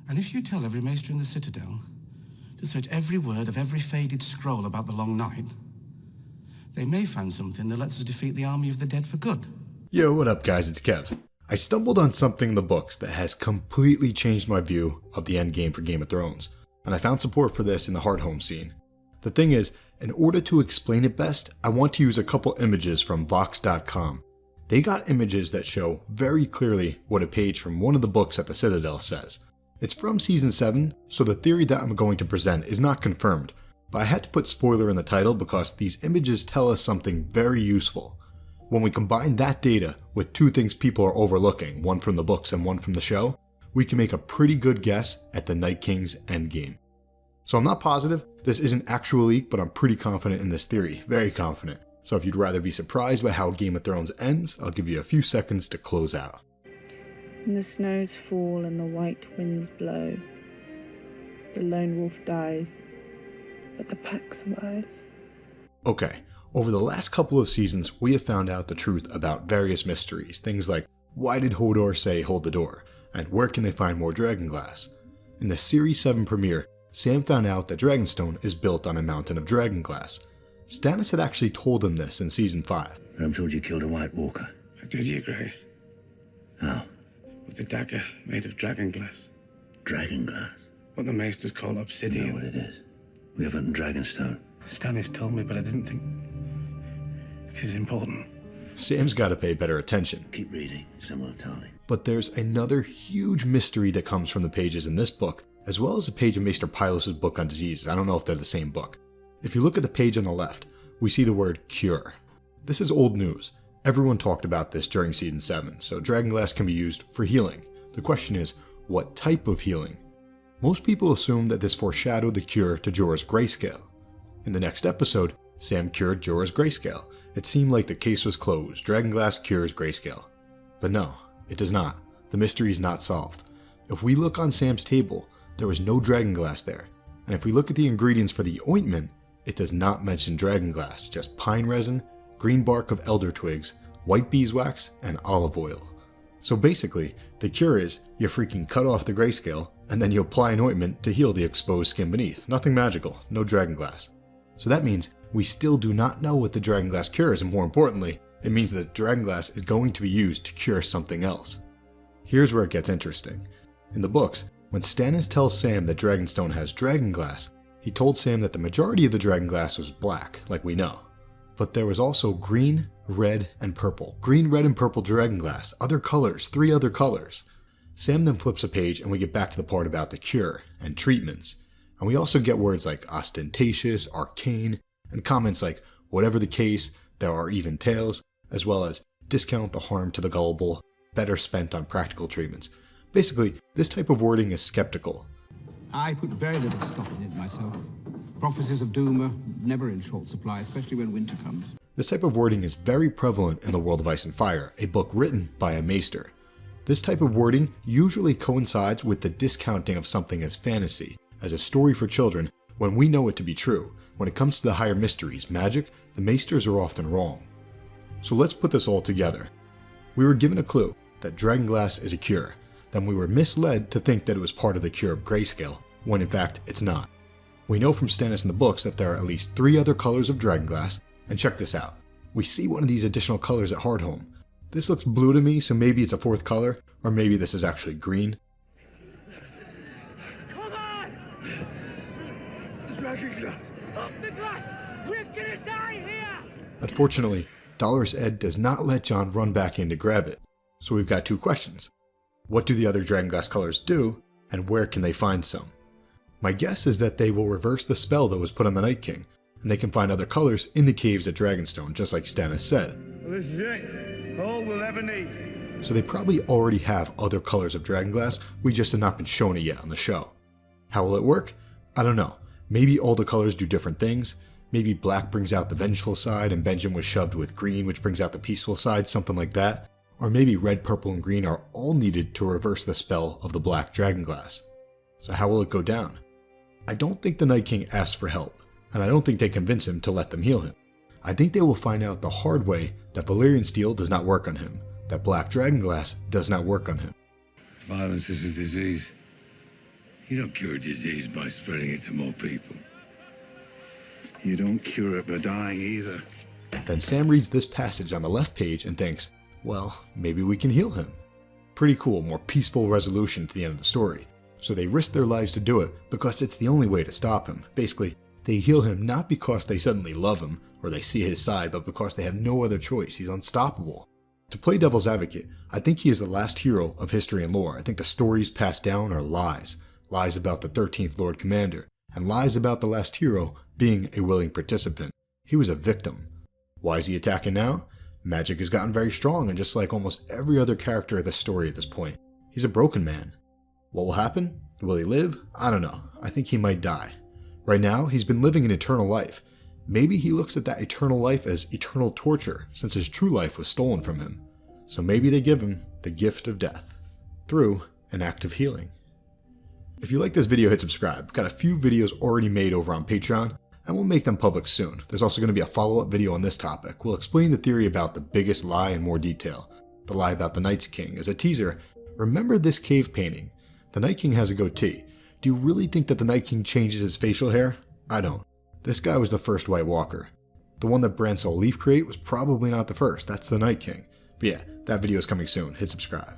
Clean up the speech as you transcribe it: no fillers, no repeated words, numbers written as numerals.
And if you tell every maester in the Citadel to search every word of every faded scroll about the Long Night, they may find something that lets us defeat the army of the dead for good. Yo, what up guys, it's Kev. I stumbled on something in the books that has completely changed my view of the endgame for Game of Thrones, and I found support for this in the Hardhome scene. The thing is, in order to explain it best, I want to use a couple images from Vox.com. They got images that show very clearly what a page from one of the books at the Citadel says. It's from Season 7, so the theory that I'm going to present is not confirmed, but I had to put spoiler in the title because these images tell us something very useful. When we combine that data with two things people are overlooking, one from the books and one from the show, we can make a pretty good guess at the Night King's endgame. So I'm not positive, this isn't actual leak, but I'm pretty confident in this theory, very confident. So if you'd rather be surprised by how Game of Thrones ends, I'll give you a few seconds to close out. And the snows fall and the white winds blow. The lone wolf dies, but the pack survives. Okay, over the last couple of seasons, we have found out the truth about various mysteries. Things like, why did Hodor say hold the door? And where can they find more Dragonglass? In the Series 7 premiere, Sam found out that Dragonstone is built on a mountain of Dragonglass. Stannis had actually told him this in Season 5. I'm told you killed a White Walker. I did, Your Grace. How? With a dagger made of dragonglass. Dragonglass? What the maesters call You obsidian. know what it is. We have it in Dragonstone. Stannis told me, but I didn't think this is important. Sam's gotta pay better attention. Keep reading, someone will tell me. But there's another huge mystery that comes from the pages in this book, as well as a page in Maester Pylos' book on diseases. I don't know if they're the same book. If you look at the page on the left, we see the word cure. This is old news. Everyone talked about this during Season 7, so Dragonglass can be used for healing. The question is, what type of healing? Most people assume that this foreshadowed the cure to Jorah's grayscale. In the next episode, Sam cured Jorah's grayscale. It seemed like the case was closed. Dragonglass cures grayscale. But no, it does not. The mystery is not solved. If we look on Sam's table, there was no Dragonglass there. And if we look at the ingredients for the ointment, it does not mention Dragonglass, just pine resin, green bark of elder twigs, white beeswax, and olive oil. So basically, the cure is you freaking cut off the grayscale, and then you apply an ointment to heal the exposed skin beneath. Nothing magical, no Dragonglass. So that means we still do not know what the Dragonglass cures, and more importantly, it means that Dragonglass is going to be used to cure something else. Here's where it gets interesting. In the books, when Stannis tells Sam that Dragonstone has Dragonglass, he told Sam that the majority of the Dragonglass was black, like we know. But there was also green, red, and purple. Green, red, and purple Dragonglass. Other colors, 3 other colors. Sam then flips a page and we get back to the part about the cure and treatments. And we also get words like ostentatious, arcane, and comments like, whatever the case, there are even tales, as well as discount the harm to the gullible, better spent on practical treatments. Basically, this type of wording is skeptical. I put very little stock in it myself. Prophecies of doom are never in short supply, especially when winter comes. This type of wording is very prevalent in The World of Ice and Fire, a book written by a maester. This type of wording usually coincides with the discounting of something as fantasy, as a story for children, when we know it to be true. When it comes to the higher mysteries, magic, the maesters are often wrong. So let's put this all together. We were given a clue that Dragonglass is a cure. Then we were misled to think that it was part of the cure of grayscale, when in fact it's not. We know from Stannis in the books that there are at least 3 other colors of Dragonglass, and check this out. We see one of these additional colors at Hardhome. This looks blue to me, so maybe it's a 4th color, or maybe this is actually green. Come on! Dragonglass! Fuck the glass! We're gonna die here! Unfortunately, Dolorous Ed does not let Jon run back in to grab it. So we've got 2 questions. What do the other Dragonglass colors do, and where can they find some? My guess is that they will reverse the spell that was put on the Night King, and they can find other colors in the caves at Dragonstone, just like Stannis said. Well, this is it. All we'll ever need. So they probably already have other colors of Dragonglass, we just have not been shown it yet on the show. How will it work? I don't know. Maybe all the colors do different things. Maybe black brings out the vengeful side and Benjen was shoved with green, which brings out the peaceful side, something like that. Or maybe red, purple, and green are all needed to reverse the spell of the black Dragonglass. So how will it go down? I don't think the Night King asks for help, and I don't think they convince him to let them heal him. I think they will find out the hard way that Valyrian steel does not work on him, that black Dragonglass does not work on him. Violence is a disease. You don't cure a disease by spreading it to more people. You don't cure it by dying either. Then Sam reads this passage on the left page and thinks, well, maybe we can heal him. Pretty cool, more peaceful resolution to the end of the story. So they risk their lives to do it because it's the only way to stop him. Basically, they heal him not because they suddenly love him or they see his side, but because they have no other choice. He's unstoppable. To play devil's advocate, I think he is the last hero of history and lore. I think the stories passed down are lies. Lies about the 13th Lord Commander, and lies about the last hero being a willing participant. He was a victim. Why is he attacking now? Magic has gotten very strong, and just like almost every other character of the story at this point, he's a broken man. What will happen? Will he live? I don't know. I think he might die. Right now, he's been living an eternal life. Maybe he looks at that eternal life as eternal torture, since his true life was stolen from him. So maybe they give him the gift of death, through an act of healing. If you like this video, hit subscribe. I've got a few videos already made over on Patreon, and we'll make them public soon. There's also going to be a follow-up video on this topic. We'll explain the theory about the biggest lie in more detail. The lie about the Night's King. As a teaser, remember this cave painting. The Night King has a goatee. Do you really think that the Night King changes his facial hair? I don't. This guy was the first White Walker. The one that Bran saw Leaf create was probably not the first. That's the Night King. But yeah, that video is coming soon. Hit subscribe.